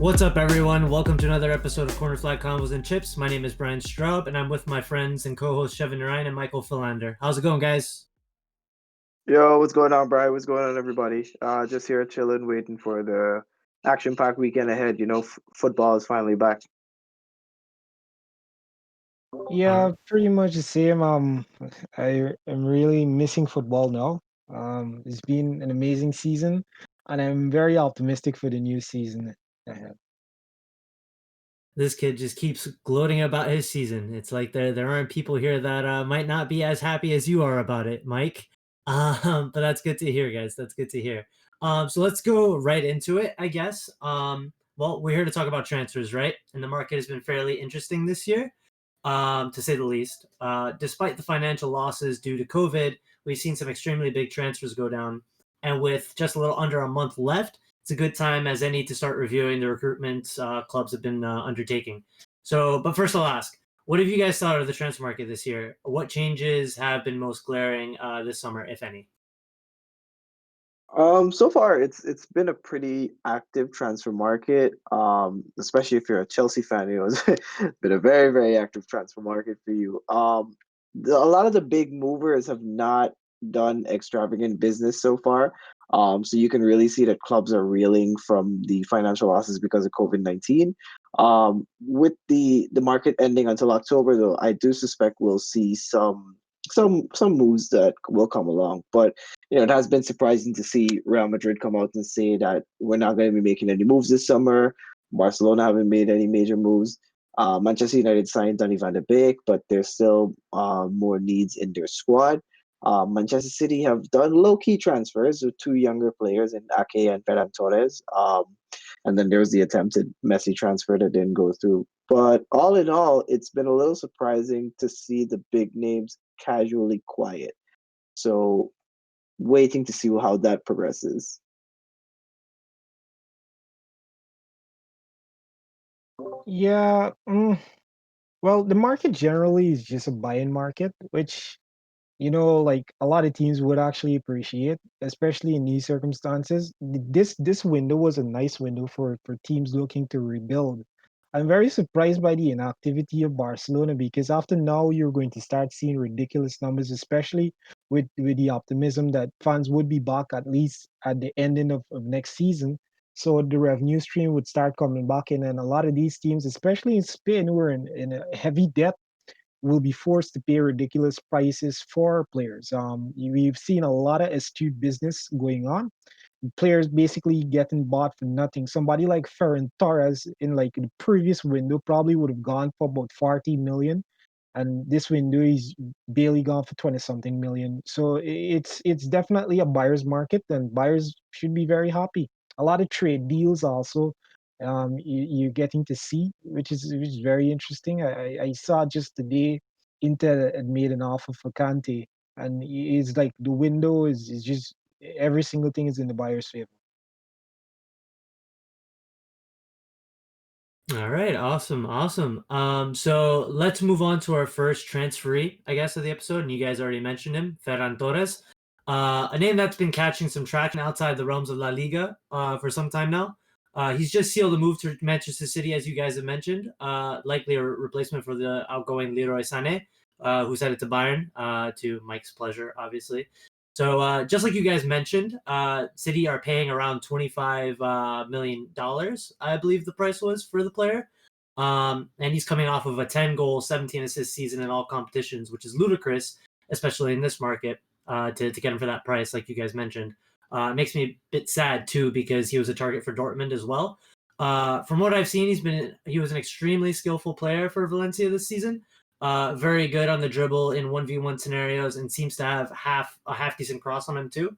What's up, everyone? Welcome to another episode of Corner Flag Convos and Chips. My name is Brian Straub, and I'm with my friends and co-hosts Shevin Ryan and Michael Philander. How's it going, guys? Yo, what's going on, Brian? What's going on, everybody? Just here chilling, waiting for the action-packed weekend ahead. Football is finally back. Yeah, pretty much the same. I am really missing football now. It's been an amazing season, and I'm very optimistic for the new season ahead. This kid just keeps gloating about his season. It's like there aren't people here that might not be as happy as you are about it, Mike. But that's good to hear, guys. That's good to hear. So let's go right into it, I guess. Well, we're here to talk about transfers, right? And the market has been fairly interesting this year, to say the least. Despite the financial losses due to COVID, we've seen some extremely big transfers go down. And with just a little under a month left, it's a good time as any to start reviewing the recruitment clubs have been undertaking. But first I'll ask, what have you guys thought of the transfer market this year? What changes have been most glaring this summer, if any? So far it's been a pretty active transfer market. Especially if you're a Chelsea fan, it's been a very, very active transfer market for you. A lot of the big movers have not done extravagant business so far. So you can really see that clubs are reeling from the financial losses because of COVID-19. With the market ending until October, though, I do suspect we'll see some moves that will come along. But it has been surprising to see Real Madrid come out and say that we're not going to be making any moves this summer. Barcelona haven't made any major moves. Manchester United signed Donny van de Beek, but there's still more needs in their squad. Manchester City have done low-key transfers with two younger players in Ake and Ferran Torres. And then there was the attempted Messi transfer that didn't go through. But all in all, it's been a little surprising to see the big names casually quiet. So waiting to see how that progresses. Yeah, well, the market generally is just a buy-in market, which like a lot of teams would actually appreciate, especially in these circumstances. This window was a nice window for teams looking to rebuild. I'm very surprised by the inactivity of Barcelona because after now you're going to start seeing ridiculous numbers, especially with the optimism that fans would be back at least at the ending of next season. So the revenue stream would start coming back in, and a lot of these teams, especially in Spain, who are in a heavy debt, will be forced to pay ridiculous prices for players. We've seen a lot of astute business going on. Players basically getting bought for nothing. Somebody like Ferran Torres in like the previous window probably would have gone for about 40 million, and this window is barely gone for 20 something million. So it's definitely a buyer's market, and buyers should be very happy. A lot of trade deals also you're getting to see, which is very interesting. I saw just today Inter had made an offer for Kante, and it's like the window is just every single thing is in the buyer's favor. All right, awesome. So let's move on to our first transferee, I guess, of the episode, and you guys already mentioned him, Ferran Torres, a name that's been catching some traction outside the realms of La Liga for some time now. He's just sealed a move to Manchester City, as you guys have mentioned, likely a replacement for the outgoing Leroy Sané, who's headed to Bayern, to Mike's pleasure, obviously. So just like you guys mentioned, City are paying around $25 million, I believe the price was for the player. And he's coming off of a 10-goal, 17-assist season in all competitions, which is ludicrous, especially in this market, to get him for that price, like you guys mentioned. It makes me a bit sad, too, because he was a target for Dortmund as well. From what I've seen, he was an extremely skillful player for Valencia this season. Very good on the dribble in 1v1 scenarios and seems to have a half decent cross on him too.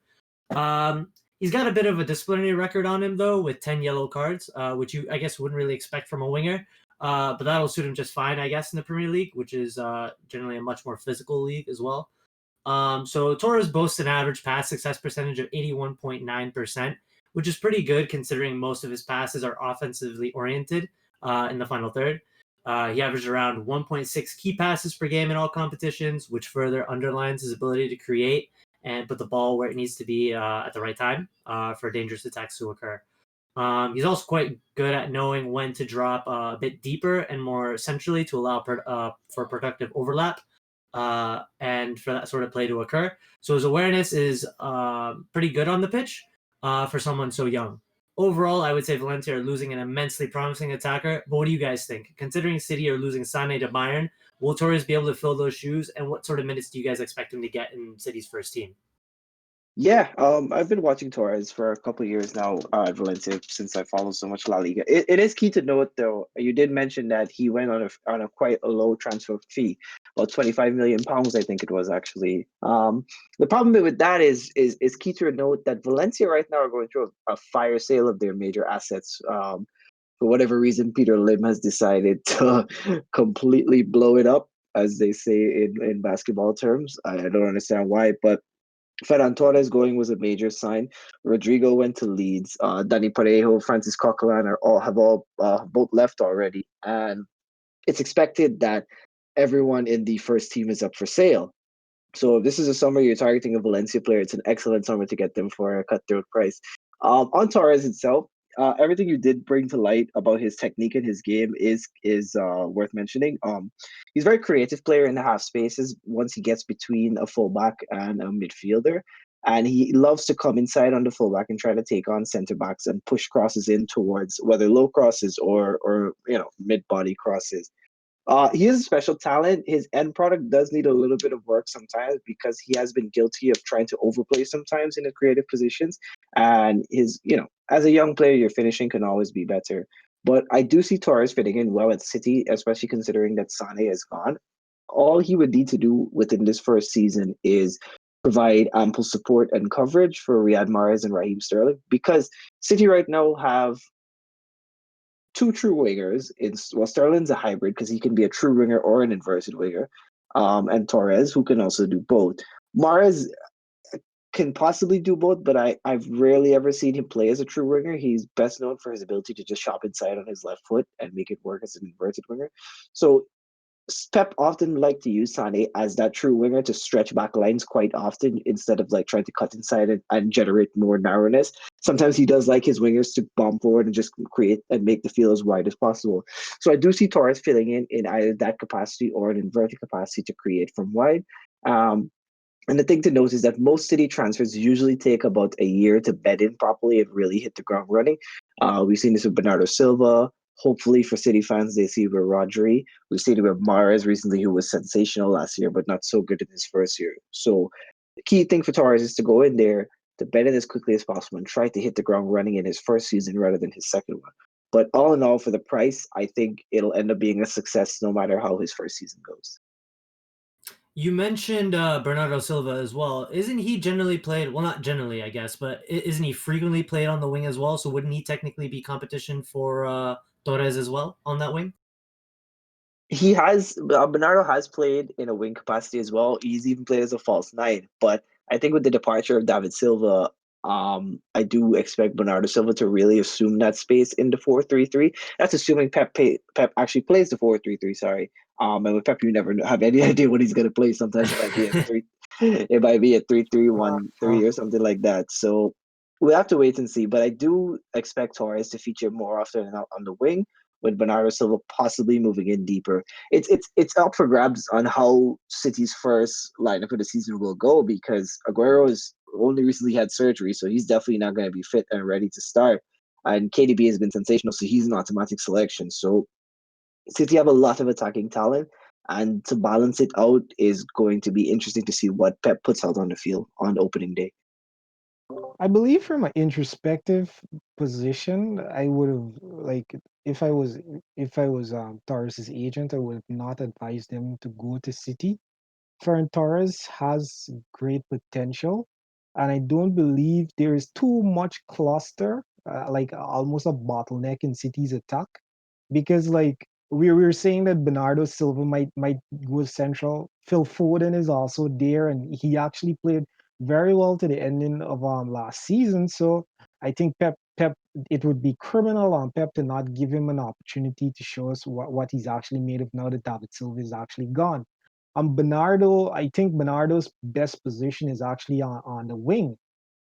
He's got a bit of a disciplinary record on him though, with 10 yellow cards, which you I guess wouldn't really expect from a winger. But that'll suit him just fine, I guess, in the Premier League, which is generally a much more physical league as well. So Torres boasts an average pass success percentage of 81.9%, which is pretty good considering most of his passes are offensively oriented in the final third. He averaged around 1.6 key passes per game in all competitions, which further underlines his ability to create and put the ball where it needs to be at the right time for dangerous attacks to occur. He's also quite good at knowing when to drop a bit deeper and more centrally to allow for productive overlap and for that sort of play to occur. So his awareness is pretty good on the pitch for someone so young. Overall, I would say Valencia are losing an immensely promising attacker. But what do you guys think? Considering City are losing Sané to Bayern, will Torres be able to fill those shoes? And what sort of minutes do you guys expect him to get in City's first team? Yeah, I've been watching Torres for a couple of years now at Valencia since I follow so much La Liga. It is key to note though. You did mention that he went on a quite a low transfer fee, about £25 million, I think it was actually. The problem with that is key to note that Valencia right now are going through a fire sale of their major assets. For whatever reason, Peter Lim has decided to completely blow it up, as they say in basketball terms. I don't understand why, but Ferran Torres going was a major sign. Rodrigo went to Leeds. Dani Parejo, Francis Coquelin have all both left already, and it's expected that everyone in the first team is up for sale. So if this is a summer you're targeting a Valencia player, it's an excellent summer to get them for a cutthroat price. On Torres itself, everything you did bring to light about his technique and his game is worth mentioning. He's a very creative player in the half spaces once he gets between a fullback and a midfielder. And he loves to come inside on the fullback and try to take on center backs and push crosses in towards whether low crosses or mid body crosses. He is a special talent. His end product does need a little bit of work sometimes because he has been guilty of trying to overplay sometimes in the creative positions. And as a young player, your finishing can always be better. But I do see Torres fitting in well at City, especially considering that Sane is gone. All he would need to do within this first season is provide ample support and coverage for Riyad Mahrez and Raheem Sterling because City right now have two true wingers. Sterling's a hybrid because he can be a true winger or an inverted winger, and Torres who can also do both. Mahrez can possibly do both, but I've rarely ever seen him play as a true winger. He's best known for his ability to just chop inside on his left foot and make it work as an inverted winger. So Pep often like to use Sane as that true winger to stretch back lines quite often instead of like trying to cut inside and generate more narrowness. Sometimes he does like his wingers to bomb forward and just create and make the field as wide as possible. So I do see Torres filling in either that capacity or an inverted capacity to create from wide. And the thing to note is that most City transfers usually take about a year to bed in properly and really hit the ground running. We've seen this with Bernardo Silva. Hopefully for City fans, they see it with Rodri. We've seen it with Mahrez recently, who was sensational last year, but not so good in his first year. So the key thing for Torres is to go in there, to bed in as quickly as possible and try to hit the ground running in his first season rather than his second one. But all in all, for the price, I think it'll end up being a success no matter how his first season goes. You mentioned Bernardo Silva as well. Isn't he generally played? Well, not generally, I guess, but isn't he frequently played on the wing as well? So wouldn't he technically be competition for Torres as well on that wing? He has Bernardo has played in a wing capacity as well. He's even played as a false nine. But I think with the departure of David Silva, I do expect Bernardo Silva to really assume that space in the 4-3-3. That's assuming Pep actually plays the 4-3-3. Sorry. And with Pep, you never have any idea what he's going to play. Sometimes it might be a three, it might be a 3-3-1-3 or something like that. So we'll have to wait and see. But I do expect Torres to feature more often on the wing, with Bernardo Silva possibly moving in deeper. It's up for grabs on how City's first lineup of the season will go because Aguero has only recently had surgery, so he's definitely not going to be fit and ready to start. And KDB has been sensational, so he's an automatic selection. So City have a lot of attacking talent, and to balance it out is going to be interesting to see what Pep puts out on the field on opening day. I believe from an introspective position, I would have like if I was Torres's agent, I would have not advised him to go to City. Ferran Torres has great potential, and I don't believe there is too much cluster, like almost a bottleneck in City's attack, because like we were saying that Bernardo Silva might go central. Phil Foden is also there, and he actually played very well to the ending of last season. So I think Pep it would be criminal on Pep to not give him an opportunity to show us what he's actually made of now that David Silva is actually gone. Bernardo, I think Bernardo's best position is actually on the wing.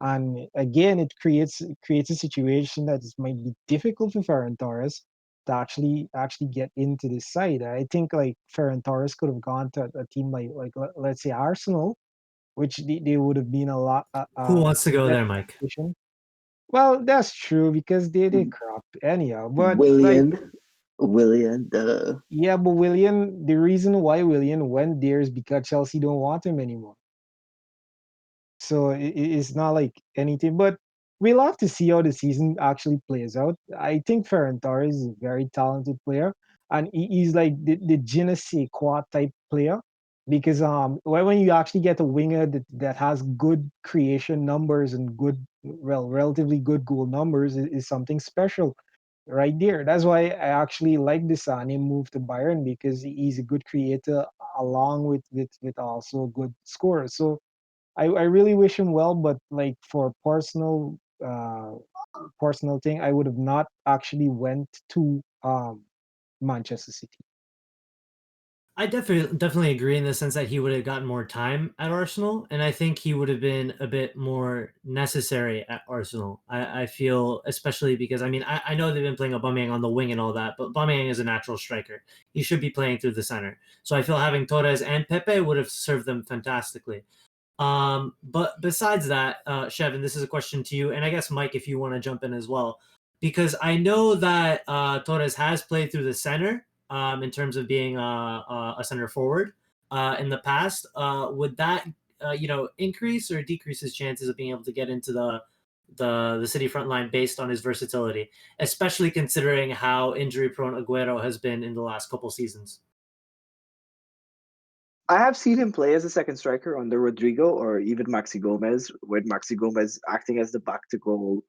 And again, it creates a situation that might be difficult for Ferran Torres to actually get into this side. I think like Ferran Torres could have gone to a team let's say Arsenal, which they would have been a lot Who wants to go better there, Mike? position. Well, that's true because they crap anyhow. But like, William, the yeah, but William, the reason why William went there is because Chelsea don't want him anymore. So it's not like anything, but we'll have to see how the season actually plays out. I think Ferran Torres is a very talented player, and he's like the je ne sais quoi type player. Because when you actually get a winger that has good creation numbers and relatively good goal numbers is something special right there. That's why I actually like the Sane move to Bayern because he's a good creator along with also a good scorer. So I really wish him well, but like for personal thing, I would have not actually went to Manchester City. I definitely agree in the sense that he would have gotten more time at Arsenal, and I think he would have been a bit more necessary at Arsenal. I feel, especially because I know they've been playing Aubameyang on the wing and all that, but Aubameyang is a natural striker. He should be playing through the center. So I feel having Torres and Pepe would have served them fantastically. But besides that, Shevin, this is a question to you, and I guess Mike, if you want to jump in as well, because I know that Torres has played through the center in terms of being a center forward in the past. Would that increase or decrease his chances of being able to get into the City front line based on his versatility, especially considering how injury prone Aguero has been in the last couple seasons? I have seen him play as a second striker under Rodrigo or even Maxi Gomez, with Maxi Gomez acting as the back to goal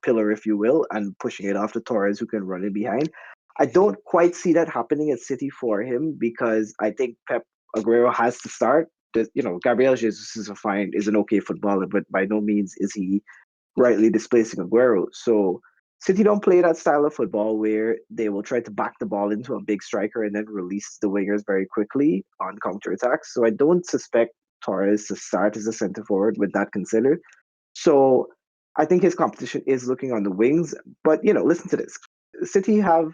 pillar, if you will, and pushing it off to Torres, who can run in behind. I don't quite see that happening at City for him because I think Pep Aguero has to start. Gabriel Jesus is an okay footballer, but by no means is he rightly displacing Aguero. So City don't play that style of football where they will try to back the ball into a big striker and then release the wingers very quickly on counterattacks. So I don't suspect Torres to start as a centre forward with that considered. So I think his competition is looking on the wings. But listen to this. City have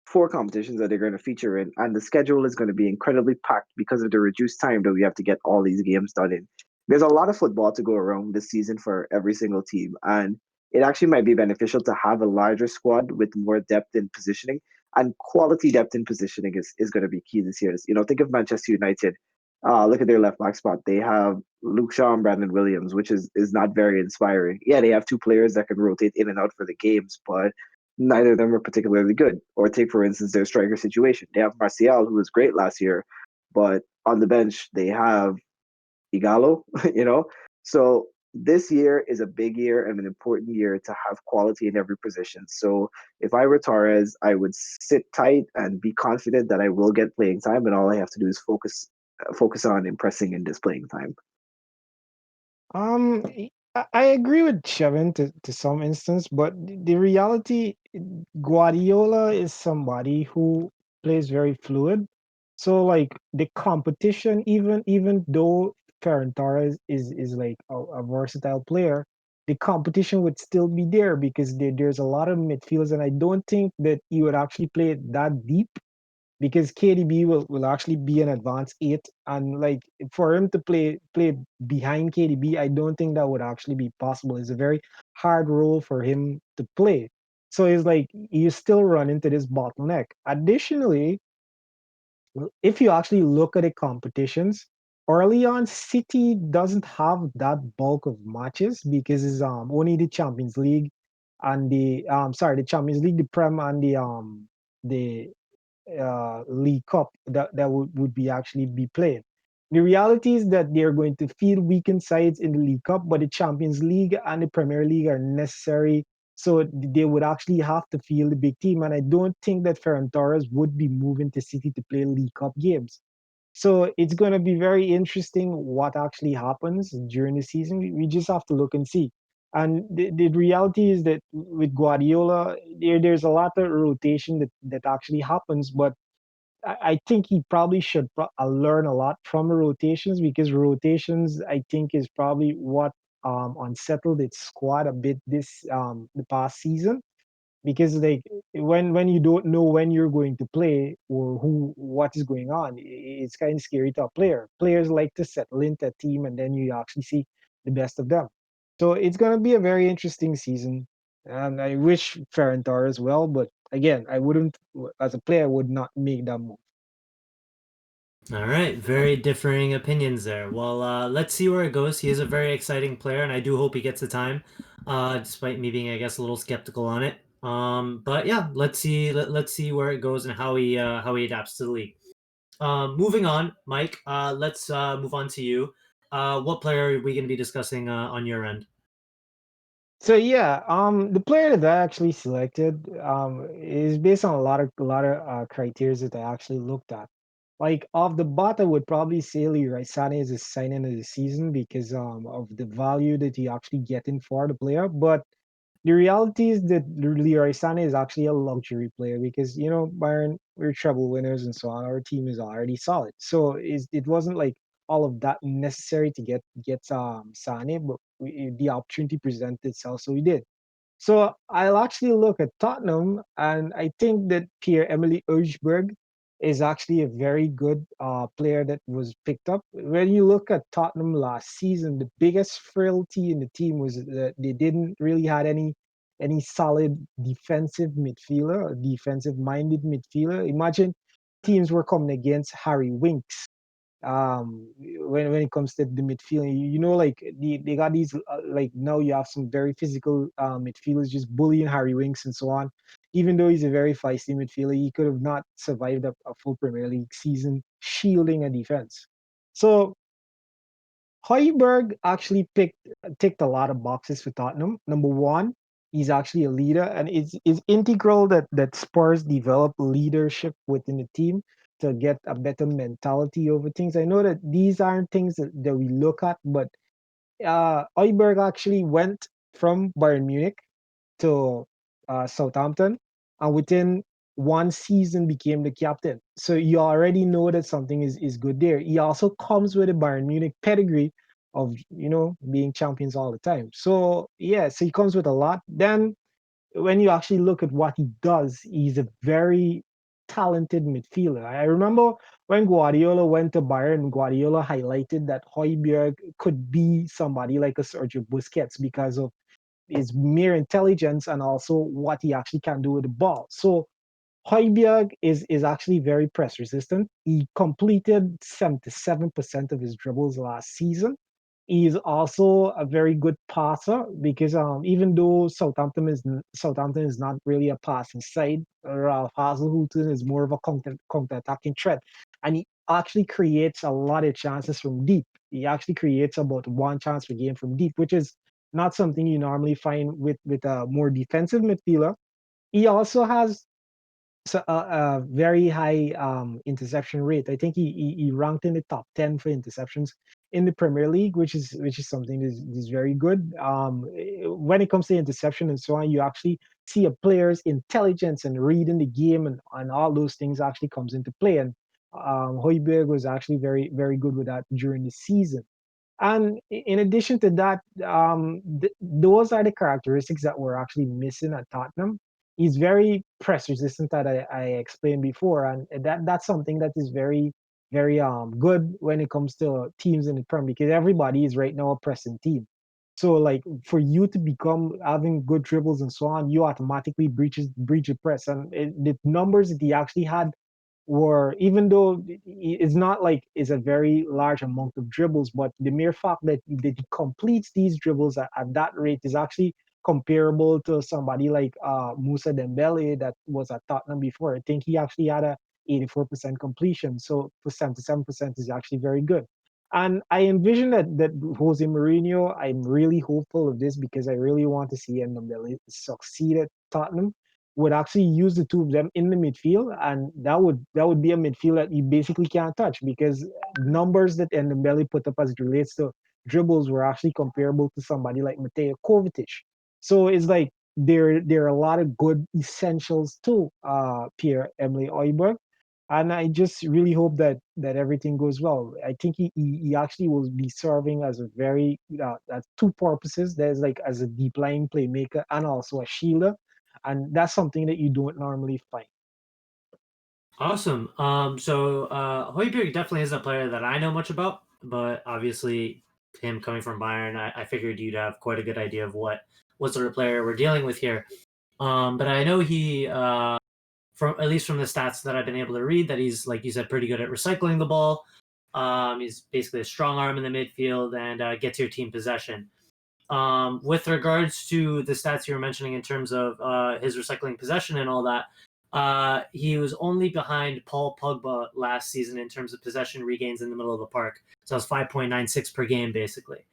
four competitions that they're going to feature in, and the schedule is going to be incredibly packed because of the reduced time that we have to get all these games done in. There's a lot of football to go around this season for every single team, and it actually might be beneficial to have a larger squad with more depth in positioning. And quality depth in positioning is going to be key this year. Think of Manchester United. Look at their left back spot. They have Luke Shaw and Brandon Williams, which is not very inspiring. Yeah, they have two players that can rotate in and out for the games, but neither of them are particularly good. Or take, for instance, their striker situation. They have Martial, who was great last year, but on the bench, they have Igalo, So this year is a big year and an important year to have quality in every position. So if I were Torres, I would sit tight and be confident that I will get playing time, and all I have to do is focus on impressing and displaying time. I agree with Shevin to some instance, but the reality, Guardiola is somebody who plays very fluid. So like the competition, even though Ferran Torres is like a versatile player, the competition would still be there because there's a lot of midfielders, and I don't think that he would actually play it that deep because KDB will actually be an advanced eight, and like for him to play behind KDB, I don't think that would actually be possible. It's a very hard role for him to play. So it's like you still run into this bottleneck. Additionally, if you actually look at the competitions, early on, City doesn't have that bulk of matches because it's only the Champions League and the Champions League, the Prem, and the League Cup that would be actually be played. The reality is that they're going to field weakened sides in the League Cup, but the Champions League and the Premier League are necessary. So they would actually have to field the big team. And I don't think that Ferran Torres would be moving to City to play League Cup games. So it's going to be very interesting what actually happens during the season. We just have to look and see. And the reality is that with Guardiola, there's a lot of rotation that actually happens, but I think he probably should learn a lot from rotations because rotations, I think, is probably what unsettled its squad a bit this the past season, because like when you don't know when you're going to play or who what is going on, it's kind of scary to a player. Players like to settle into a team and then you actually see the best of them. So it's going to be a very interesting season, and I wish Ferran Torres well, but again, I wouldn't, as a player, I would not make that move. All right, very differing opinions there. Well, let's see where it goes. He is a very exciting player, and I do hope he gets the time, despite me being, I guess, a little skeptical on it. But yeah, let's see. Let's see where it goes and how he adapts to the league. Moving on, Mike. Let's move on to you. What player are we going to be discussing on your end? So yeah, the player that I actually selected is based on a lot of criteria that I actually looked at. Like off the bat, I would probably say Leroy Sané is a signing of the season because of the value that you actually getting for the player. But the reality is that Leroy Sané is actually a luxury player because Bayern, we're treble winners and so on. Our team is already solid, so it wasn't like all of that necessary to get Sané, but the opportunity presented itself, so we did. So I'll actually look at Tottenham, and I think that Pierre-Emile Højbjerg is actually a very good player that was picked up. When you look at Tottenham last season, the biggest frailty in the team was that they didn't really had any solid defensive midfielder, or defensive-minded midfielder. Imagine teams were coming against Harry Winks when it comes to the midfield. Like they got these like now you have some very physical midfielders just bullying Harry Winks and so on. Even though he's a very feisty midfielder, he could have not survived a full Premier League season shielding a defense. So Højbjerg actually ticked a lot of boxes for Tottenham. Number one, he's actually a leader, and it's integral that Spurs develop leadership within the team to get a better mentality over things. I know that these aren't things that we look at, but Højbjerg actually went from Bayern Munich to Southampton, and within one season became the captain. So you already know that something is good there. He also comes with a Bayern Munich pedigree of being champions all the time. So yeah, so he comes with a lot. Then when you actually look at what he does, he's a very talented midfielder. I remember when Guardiola went to Bayern, Guardiola highlighted that Højbjerg could be somebody like a Sergio Busquets because of his mere intelligence and also what he actually can do with the ball. So Højbjerg is actually very press resistant. He completed 77% of his dribbles last season. He's also a very good passer because even though Southampton is not really a passing side, Ralph Hasenhüttl is more of a counter-attacking threat, and he actually creates a lot of chances from deep. He actually creates about one chance per game from deep, which is not something you normally find with a more defensive midfielder. He also has a very high interception rate. I think he ranked in the top 10 for interceptions in the Premier League, which is something that is very good. When it comes to interception and so on, you actually see a player's intelligence and reading the game and all those things actually comes into play. And Højbjerg was actually very, very good with that during the season. And in addition to that, those are the characteristics that we're actually missing at Tottenham. He's very press resistant, that I explained before, and that's something that is very, very good when it comes to teams in the Prem, because everybody is right now a pressing team. So like for you to become having good dribbles and so on, you automatically breach a press, and the numbers that he actually had were, even though it's not like it's a very large amount of dribbles, but the mere fact that he completes these dribbles at that rate is actually comparable to somebody like Musa Dembele that was at Tottenham before. I think he actually had a 84% completion, so for 77% is actually very good. And I envision that Jose Mourinho, I'm really hopeful of this because I really want to see Dembele succeed at Tottenham, would actually use the two of them in the midfield, and that would be a midfield that you basically can't touch because numbers that Dembele put up as it relates to dribbles were actually comparable to somebody like Mateo Kovacic. So it's like there are a lot of good essentials to Pierre-Emile Højbjerg. And I just really hope that everything goes well. I think he actually will be serving as a very as two purposes. There's like as a deep lying playmaker and also a shielder, and that's something that you don't normally find. Awesome. So Højbjerg definitely is a player that I know much about, but obviously him coming from Bayern, I figured you'd have quite a good idea of what sort of player we're dealing with here. But I know he from at least from the stats that I've been able to read, that he's, like you said, pretty good at recycling the ball. He's basically a strong arm in the midfield and gets your team possession. With regards to the stats you were mentioning in terms of his recycling possession and all that, he was only behind Paul Pogba last season in terms of possession regains in the middle of the park. So it's 5.96 per game, basically.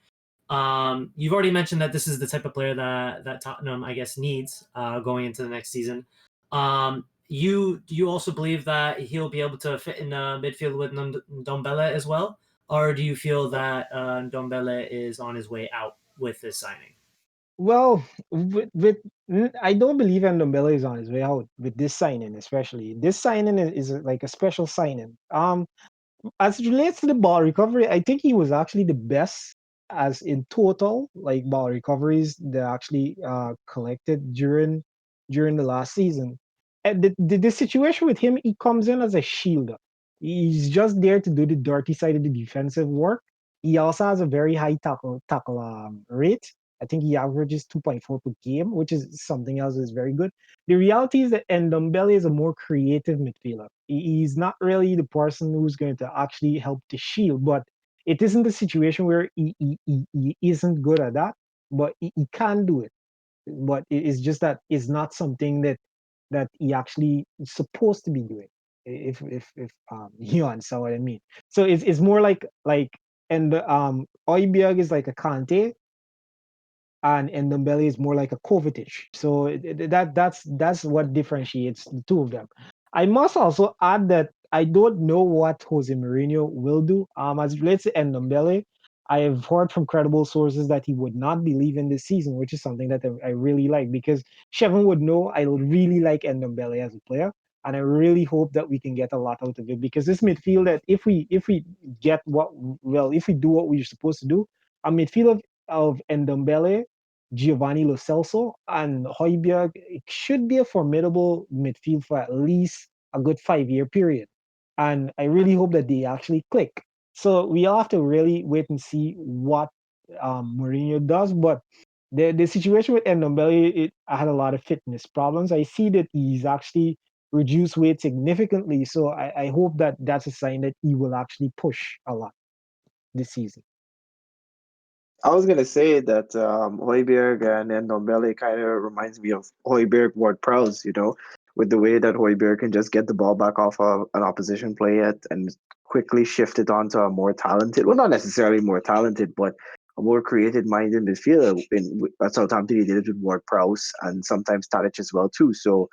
You've already mentioned that this is the type of player that Tottenham, I guess, needs going into the next season. Do you also believe that he'll be able to fit in midfield with Ndombele as well, or do you feel that Ndombele is on his way out with this signing? Well, I don't believe Ndombele is on his way out with this signing, especially. This signing is like a special signing. As it relates to the ball recovery, I think he was actually the best as in total, like ball recoveries that actually collected during the last season. And the situation with him, he comes in as a shielder. He's just there to do the dirty side of the defensive work. He also has a very high tackle rate. I think he averages 2.4 per game, which is something else that's very good. The reality is that Ndombele is a more creative midfielder. He's not really the person who's going to actually help the shield, but it isn't a situation where he isn't good at that, but he can do it. But it's just that it's not something that he actually is supposed to be doing. If you understand what I mean. So it's more like and Højbjerg is like a Kante, and Ndombele is more like a Kovacic. So that's what differentiates the two of them. I must also add that I don't know what Jose Mourinho will do. As it relates to Ndombele, I have heard from credible sources that he would not be leaving this season, which is something that I really like because Shevin would know I really like Ndombele as a player, and I really hope that we can get a lot out of it because this midfield that if we get if we do what we're supposed to do, a midfield of Ndombele, Giovanni Lo Celso, and Højbjerg, it should be a formidable midfield for at least a good 5-year period. And I really hope that they actually click. So we all have to really wait and see what Mourinho does. But the situation with Ndombele, I had a lot of fitness problems. I see that he's actually reduced weight significantly. So I hope that that's a sign that he will actually push a lot this season. I was gonna say that Højbjerg and Ndombele kind of reminds me of Højbjerg Ward Prowse, with the way that Højbjerg can just get the ball back off of an opposition player and quickly shift it onto a more talented, well, not necessarily more talented, but a more creative-minded midfielder. At Southampton, he did it with Ward Prowse and sometimes Tadic as well too. So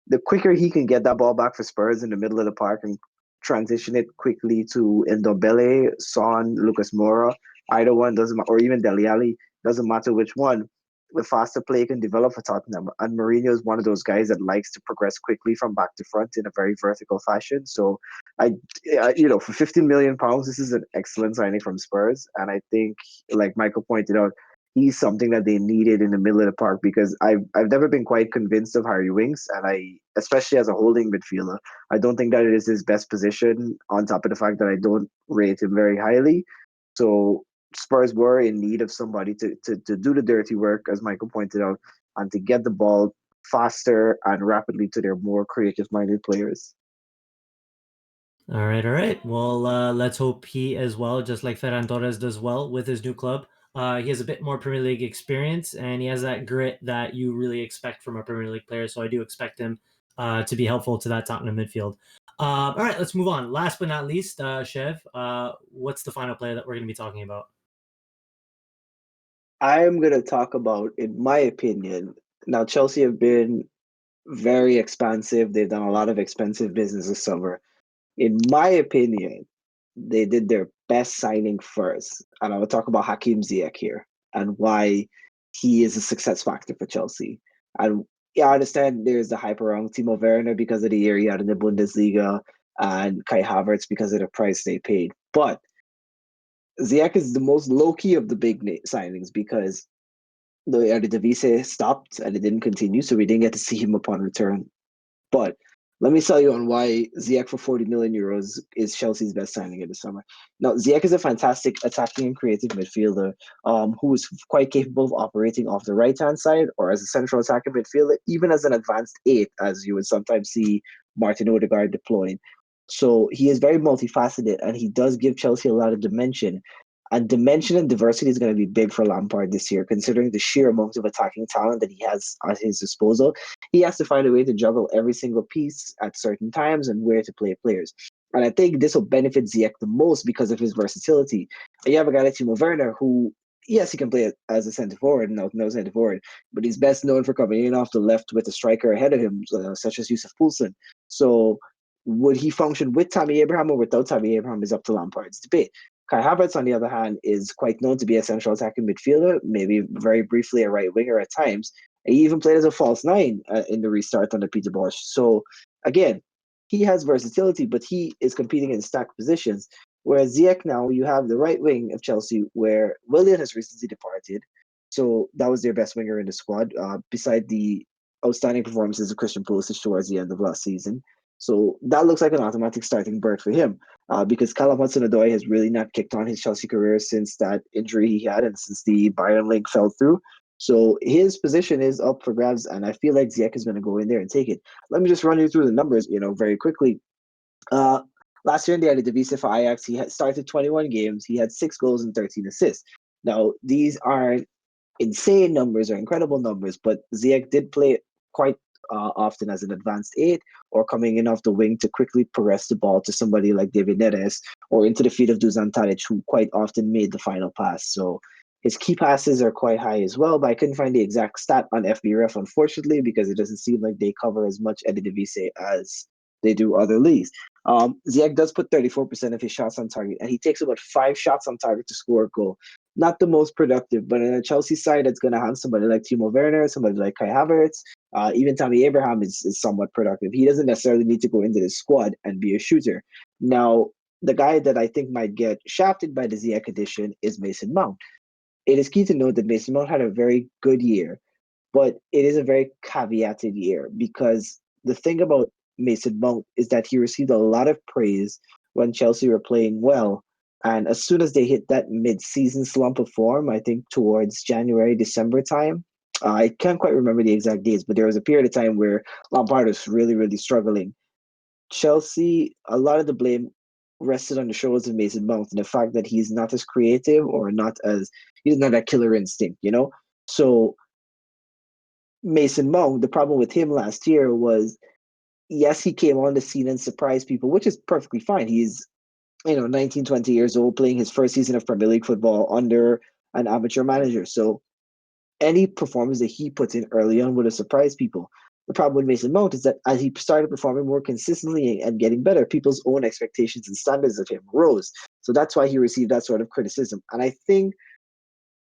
the quicker he can get that ball back for Spurs in the middle of the park and transition it quickly to Ndombele, Son, Lucas Moura, either one doesn't matter, or even Dele Alli, doesn't matter which one. The faster play can develop for Tottenham, and Mourinho is one of those guys that likes to progress quickly from back to front in a very vertical fashion. So, for £15 million, this is an excellent signing from Spurs, and I think, like Michael pointed out, he's something that they needed in the middle of the park because I've never been quite convinced of Harry Winks, and especially as a holding midfielder, I don't think that it is his best position. On top of the fact that I don't rate him very highly, so Spurs were in need of somebody to do the dirty work, as Michael pointed out, and to get the ball faster and rapidly to their more creative-minded players. All right, all right. Well, let's hope he as well, just like Ferran Torres does well with his new club. He has a bit more Premier League experience, and he has that grit that you really expect from a Premier League player. So I do expect him to be helpful to that Tottenham midfield. All right, let's move on. Last but not least, Chev, what's the final player that we're going to be talking about? I'm going to talk about, in my opinion, now Chelsea have been very expansive. They've done a lot of expensive business this summer. In my opinion, they did their best signing first. And I will talk about Hakim Ziyech here and why he is a success factor for Chelsea. And yeah, I understand there's the hype around Timo Werner because of the year he had in the Bundesliga. and Kai Havertz because of the price they paid. But Ziyech is the most low key of the big signings because the Eredivisie stopped and it didn't continue, so we didn't get to see him upon return. But let me sell you on why Ziyech for 40 million euros is Chelsea's best signing of the summer. Now, Ziyech is a fantastic attacking and creative midfielder who is quite capable of operating off the right hand side or as a central attacking midfielder, even as an advanced eight, as you would sometimes see Martin Odegaard deploying. So he is very multifaceted and he does give Chelsea a lot of dimension. And dimension and diversity is going to be big for Lampard this year, considering the sheer amount of attacking talent that he has at his disposal. He has to find a way to juggle every single piece at certain times and where to play players. And I think this will benefit Ziyech the most because of his versatility. And you have a guy like Timo Werner who, yes, he can play as a centre forward, no centre forward, but he's best known for coming in off the left with a striker ahead of him, such as Yusuf Poulsen. So would he function with Tammy Abraham or without Tammy Abraham is up to Lampard's debate. Kai Havertz, on the other hand, is quite known to be a central attacking midfielder, maybe very briefly a right winger at times. He even played as a false nine in the restart under Peter Bosz. So, again, he has versatility, but he is competing in stacked positions. Whereas Ziyech now, you have the right wing of Chelsea, where Willian has recently departed. So that was their best winger in the squad, beside the outstanding performances of Christian Pulisic towards the end of last season. So that looks like an automatic starting berth for him because Callum Hudson-Odoi has really not kicked on his Chelsea career since that injury he had and since the Bayern link fell through. So his position is up for grabs, and I feel like Ziyech is going to go in there and take it. Let me just run you through the numbers, very quickly. Last year in the Eredivisie for Ajax, he had started 21 games. He had 6 goals and 13 assists. Now, these aren't insane numbers or incredible numbers, but Ziyech did play quite often as an advanced eight or coming in off the wing to quickly progress the ball to somebody like David Neres or into the feet of Dusan Tadic, who quite often made the final pass. So his key passes are quite high as well, but I couldn't find the exact stat on FBref, unfortunately, because it doesn't seem like they cover as much Eredivisie as they do other leagues. Ziyech does put 34% of his shots on target, and he takes about 5 shots on target to score a goal. Not the most productive, but in a Chelsea side that's going to have somebody like Timo Werner, somebody like Kai Havertz, even Tammy Abraham is somewhat productive. He doesn't necessarily need to go into the squad and be a shooter. Now, the guy that I think might get shafted by the Ziyech edition is Mason Mount. It is key to note that Mason Mount had a very good year, but it is a very caveated year because the thing about Mason Mount is that he received a lot of praise when Chelsea were playing well. And as soon as they hit that mid-season slump of form, I think towards January, December time, I can't quite remember the exact dates, but there was a period of time where Lampard was really, really struggling. Chelsea, a lot of the blame rested on the shoulders of Mason Mount and the fact that he's not as creative or he's not that killer instinct. So Mason Mount, the problem with him last year was, yes, he came on the scene and surprised people, which is perfectly fine. He's 19, 20 years old, playing his first season of Premier League football under an amateur manager. So any performance that he puts in early on would have surprised people. The problem with Mason Mount is that as he started performing more consistently and getting better, people's own expectations and standards of him rose. So that's why he received that sort of criticism. And I think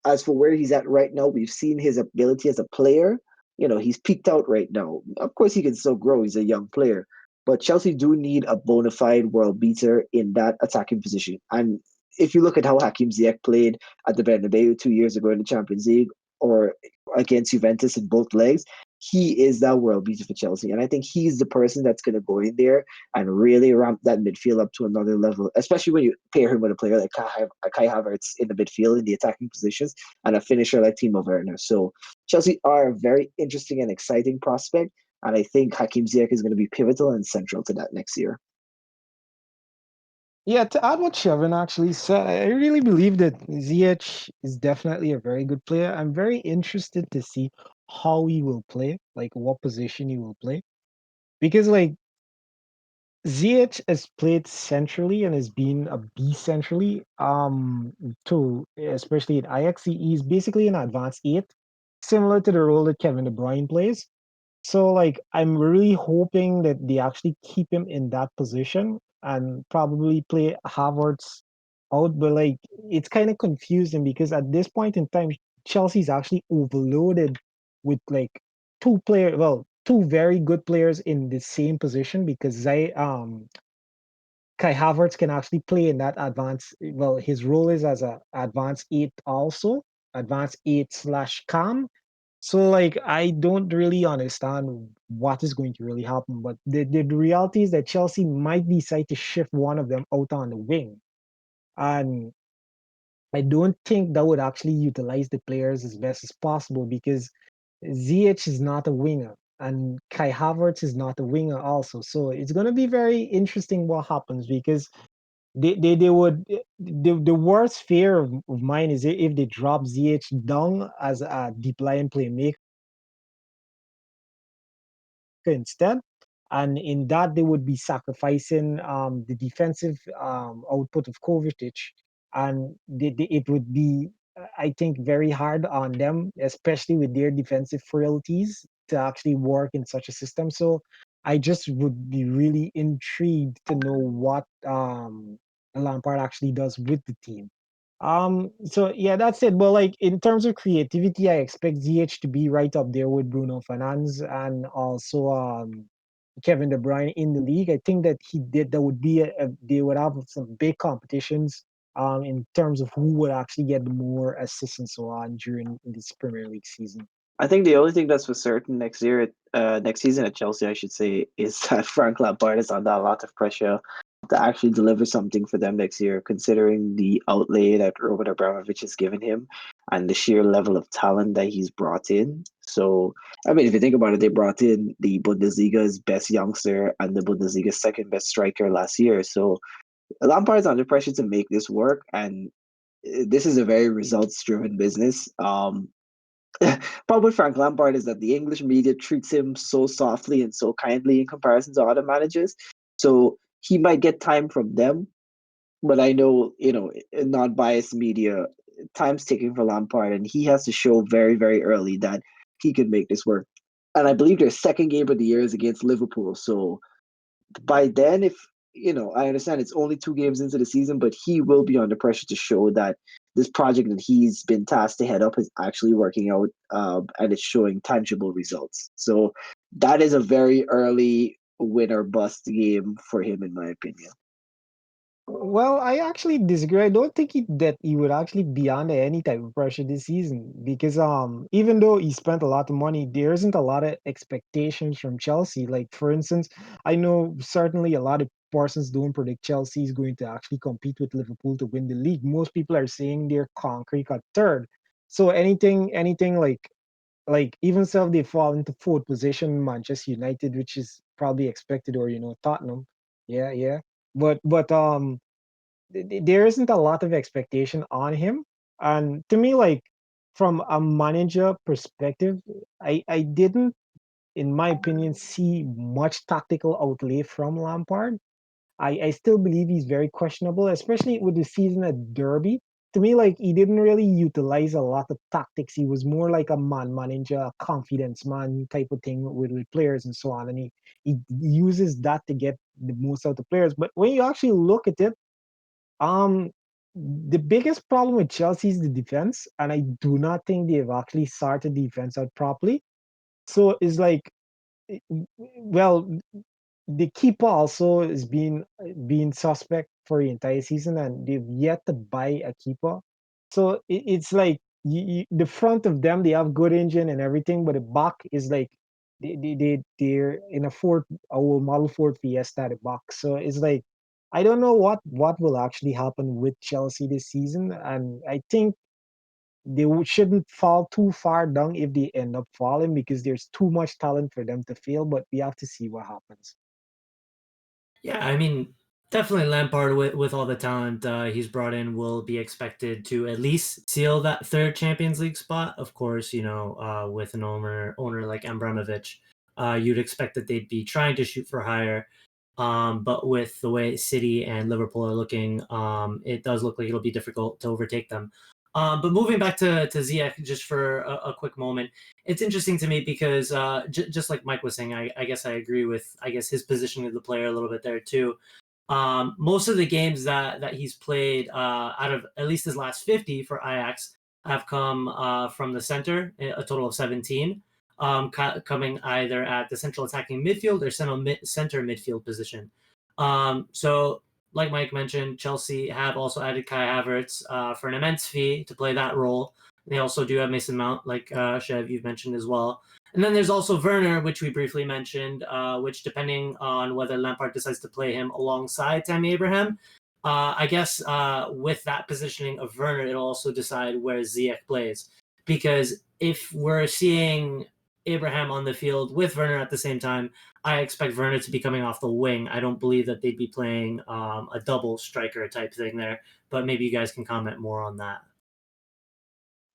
as for where he's at right now, we've seen his ability as a player. He's peaked out right now. Of course, he can still grow. He's a young player. But Chelsea do need a bona fide world beater in that attacking position. And if you look at how Hakim Ziyech played at the Bernabeu 2 years ago in the Champions League or against Juventus in both legs, he is that world beater for Chelsea. And I think he's the person that's going to go in there and really ramp that midfield up to another level, especially when you pair him with a player like Kai Havertz in the midfield in the attacking positions and a finisher like Timo Werner. So Chelsea are a very interesting and exciting prospect. And I think Hakim Ziyech is going to be pivotal and central to that next year. Yeah, to add what Shevin actually said, I really believe that Ziyech is definitely a very good player. I'm very interested to see how he will play, like what position he will play. Because like Ziyech has played centrally and has been a beast centrally. To especially at Ajax, he's basically an advanced eight, similar to the role that Kevin De Bruyne plays. So like I'm really hoping that they actually keep him in that position and probably play Havertz out. But like it's kind of confusing because at this point in time, Chelsea's actually overloaded with like two very good players in the same position because Kai Havertz can actually play in that advanced. Well, his role is as a advanced eight also, advanced eight slash cam. So like I don't really understand what is going to really happen. But the reality is that Chelsea might decide to shift one of them out on the wing. And I don't think that would actually utilize the players as best as possible because Ziyech is not a winger and Kai Havertz is not a winger also. So it's going to be very interesting what happens because they would the worst fear of mine is if they drop Ziyech down as a deep line playmaker instead. And in that, they would be sacrificing the defensive output of Kovacic. And it would be, I think, very hard on them, especially with their defensive frailties, to actually work in such a system. So I just would be really intrigued to know what Lampard actually does with the team. So yeah, that's it. But like in terms of creativity, I expect ZH to be right up there with Bruno Fernandes and also Kevin De Bruyne in the league. I think that that would be they would have some big competitions in terms of who would actually get more assists and so on during this Premier League season. I think the only thing that's for certain next season at Chelsea, I should say, is that Frank Lampard is under a lot of pressure to actually deliver something for them next year, considering the outlay that Robert Abramovich has given him and the sheer level of talent that he's brought in. So, I mean, if you think about it, they brought in the Bundesliga's best youngster and the Bundesliga's second best striker last year. So, Lampard's under pressure to make this work, and this is a very results-driven business. Problem with Frank Lampard is that the English media treats him so softly and so kindly in comparison to other managers. So he might get time from them, but I know, not biased media, time's ticking for Lampard, and he has to show very, very early that he can make this work. And I believe their second game of the year is against Liverpool. So by then, if I understand it's only 2 games into the season, but he will be under pressure to show that this project that he's been tasked to head up is actually working out, and it's showing tangible results. So that is a very early win or bust game for him, in my opinion. Well, I actually disagree. I don't think that he would actually be under any type of pressure this season because even though he spent a lot of money, there isn't a lot of expectations from Chelsea. Like for instance, I know certainly a lot of persons don't predict Chelsea is going to actually compete with Liverpool to win the league. Most people are saying they're concrete at third. So anything like even so if they fall into fourth position, Manchester United, which is probably expected, or Tottenham. Yeah, yeah. But there isn't a lot of expectation on him. And to me, like from a manager perspective, I didn't, in my opinion, see much tactical outlay from Lampard. I still believe he's very questionable, especially with the season at Derby. To me, like he didn't really utilize a lot of tactics. He was more like a man manager, a confidence man type of thing with players and so on. And he uses that to get the most out of the players. But when you actually look at it, um, the biggest problem with Chelsea is the defense, and I do not think they've actually started defense out properly. So it's like, well, the keeper also is being suspect for the entire season, and they've yet to buy a keeper. So it's like the front of them, they have good engine and everything, but the back is like they're in a old Model Ford Fiesta at the back. So it's like I don't know what will actually happen with Chelsea this season, and I think they shouldn't fall too far down if they end up falling because there's too much talent for them to fail. But we have to see what happens. Yeah, I mean, definitely Lampard with all the talent he's brought in will be expected to at least seal that third Champions League spot. Of course, with an owner like Abramovich, you'd expect that they'd be trying to shoot for higher. But with the way City and Liverpool are looking, it does look like it'll be difficult to overtake them. But moving back to Ziyech just for a quick moment, it's interesting to me because just like Mike was saying, I guess I agree with his positioning of the player a little bit there too. Most of the games that he's played out of at least his last 50 for Ajax have come from the center, a total of 17, coming either at the central attacking midfield or center midfield position. So like Mike mentioned, Chelsea have also added Kai Havertz for an immense fee to play that role. They also do have Mason Mount, like Chev, you've mentioned as well. And then there's also Werner, which we briefly mentioned, which depending on whether Lampard decides to play him alongside Tammy Abraham, I guess with that positioning of Werner, it'll also decide where Ziyech plays. Because if we're seeing Abraham on the field with Werner at the same time, I expect Werner to be coming off the wing. I don't believe that they'd be playing a double striker type thing there, but maybe you guys can comment more on that.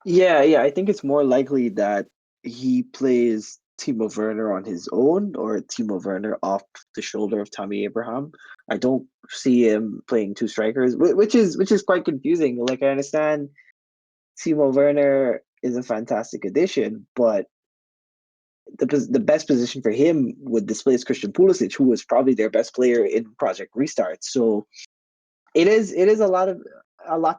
Yeah, I think it's more likely that he plays Timo Werner on his own or Timo Werner off the shoulder of Tammy Abraham. I don't see him playing two strikers, which is quite confusing. Like I understand Timo Werner is a fantastic addition, but the best position for him would displace Christian Pulisic, who was probably their best player in Project Restart. So it is a lot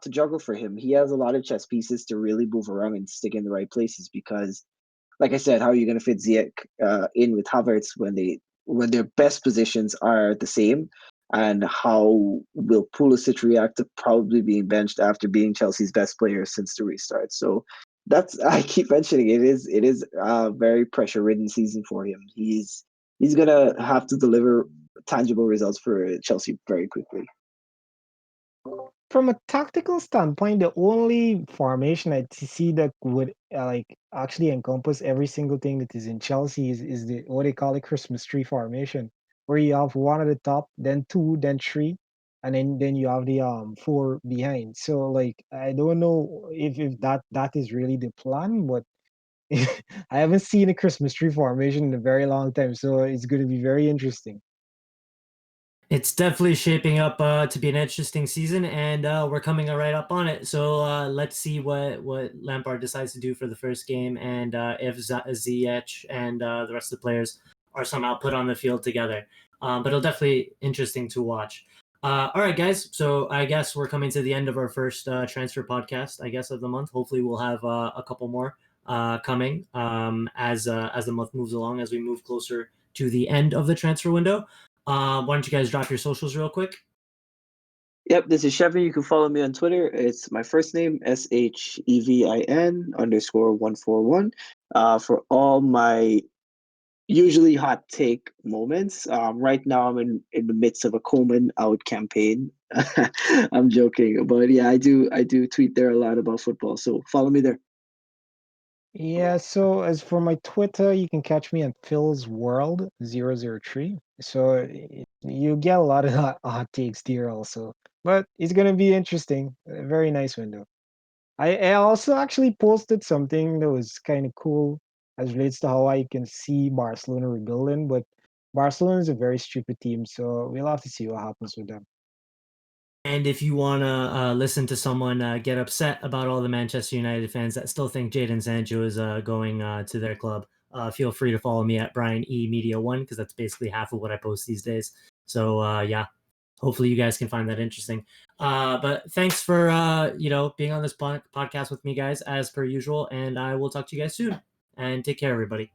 to juggle for him. He has a lot of chess pieces to really move around and stick in the right places because, like I said, how are you going to fit Ziyech in with Havertz when their best positions are the same? And how will Pulisic react to probably being benched after being Chelsea's best player since the restart? So that's I keep mentioning it is a very pressure ridden season for him. He's gonna have to deliver tangible results for Chelsea very quickly. From a tactical standpoint, the only formation I see that would like actually encompass every single thing that is in Chelsea is the what they call a Christmas tree formation, where you have one at the top, then two, then three, and then you have the four behind. So like I don't know if that is really the plan, but I haven't seen a Christmas tree formation in a very long time, so it's going to be very interesting. It's definitely shaping up to be an interesting season, and we're coming right up on it. So let's see what Lampard decides to do for the first game, and if Ziyech and the rest of the players are somehow put on the field together. But it'll definitely interesting to watch. All right, guys. So I guess we're coming to the end of our first transfer podcast, I guess, of the month. Hopefully, we'll have a couple more coming as the month moves along, as we move closer to the end of the transfer window. Why don't you guys drop your socials real quick? Yep, this is Shevin. You can follow me on Twitter. It's my first name, SHEVIN_141. For all my usually hot take moments. Right now, I'm in the midst of a Coleman out campaign. I'm joking, but yeah, I do tweet there a lot about football. So follow me there. Yeah, so as for my Twitter, you can catch me on Phil's World 003. So you get a lot of hot takes there also. But it's gonna be interesting. A very nice window. I also actually posted something that was kind of cool as relates to how I can see Barcelona rebuilding, but Barcelona is a very stupid team, so we'll have to see what happens with them. And if you want to listen to someone get upset about all the Manchester United fans that still think Jadon Sancho is going to their club, feel free to follow me at Brian E Media 1 because that's basically half of what I post these days. So yeah, hopefully you guys can find that interesting. But thanks for being on this podcast with me, guys, as per usual. And I will talk to you guys soon. And take care, everybody.